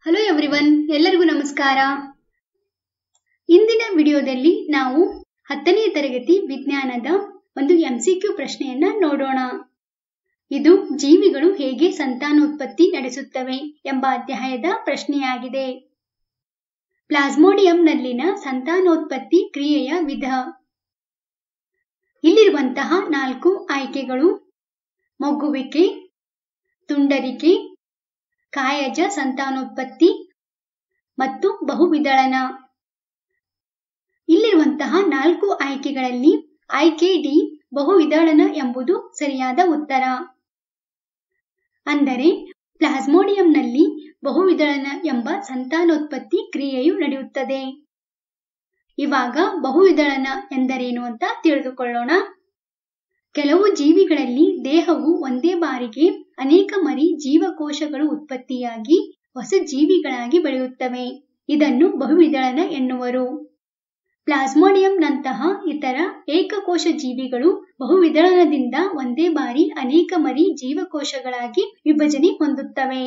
Hello everyone, ಎಲ್ಲರಿಗೂ ನಮಸ್ಕಾರ. ಇಂದಿನ ವಿಡಿಯೋದಲ್ಲಿ ನಾವು 10ನೇ ತರಗತಿ ವಿಜ್ಞಾನದ ಒಂದು MCQ ಪ್ರಶ್ನೆಯನ್ನ ನೋಡೋಣ. ಇದು ಜೀವಿಗಳು ಹೇಗೆ ಸಂತಾನೋತ್ಪತ್ತಿ ನಡೆಸುತ್ತವೆ ಎಂಬ ಅಧ್ಯಾಯದ ಪ್ರಶ್ನೆಯಾಗಿದೆ. ಪ್ಲಾಸ್ಮೋಡಿಯಂನಲ್ಲಿನ ಸಂತಾನೋತ್ಪತ್ತಿ ಕ್ರಿಯೆಯ ವಿಧ. ಇಲ್ಲಿರುವಂತಹ 4 ಆಯ್ಕೆಗಳು: ಮೊಗ್ಗುವಿಕೆ, ತುಂಡರಿಕೆ, ಕಾಯಜ ಸಂತಾನೋತ್ಪತ್ತಿ ಮತ್ತು ಬಹುವಿದಳನ. ಇಲ್ಲಿರುವಂತಹ 4 ಆಯ್ಕೆಗಳಲ್ಲಿ ಆಯ್ಕೆ ಡಿ ಬಹುವಿದಳನ ಎಂಬುದು ಸರಿಯಾದ ಉತ್ತರ. ಅಂದರೆ ಪ್ಲಾಸ್ಮೋಡಿಯಂನಲ್ಲಿ ಬಹುವಿದಳನ ಎಂಬ ಸಂತಾನೋತ್ಪತ್ತಿ ಕ್ರಿಯೆಯು ನಡೆಯುತ್ತದೆ. ಇವಾಗ ಬಹುವಿದಳನ ಎಂದರೇನು ಅಂತ ತಿಳಿದುಕೊಳ್ಳೋಣ. ಕೆಲವು ಜೀವಿಗಳಲ್ಲಿ ದೇಹವು ಒಂದೇ ಬಾರಿಗೆ ಅನೇಕ ಮರಿ ಜೀವಕೋಶಗಳು ಉತ್ಪತ್ತಿಯಾಗಿ ಹೊಸ ಜೀವಿಗಳಾಗಿ ಬೆಳೆಯುತ್ತವೆ. ಇದನ್ನು ಬಹುವಿದಳನ ಎನ್ನುವರು. ಪ್ಲಾಸ್ಮೋಡಿಯಂನಂತಹ ಇತರ ಏಕಕೋಶ ಜೀವಿಗಳು ಬಹುವಿದಳನದಿಂದ ಒಂದೇ ಬಾರಿ ಅನೇಕ ಮರಿ ಜೀವಕೋಶಗಳಾಗಿ ವಿಭಜನೆ ಹೊಂದುತ್ತವೆ.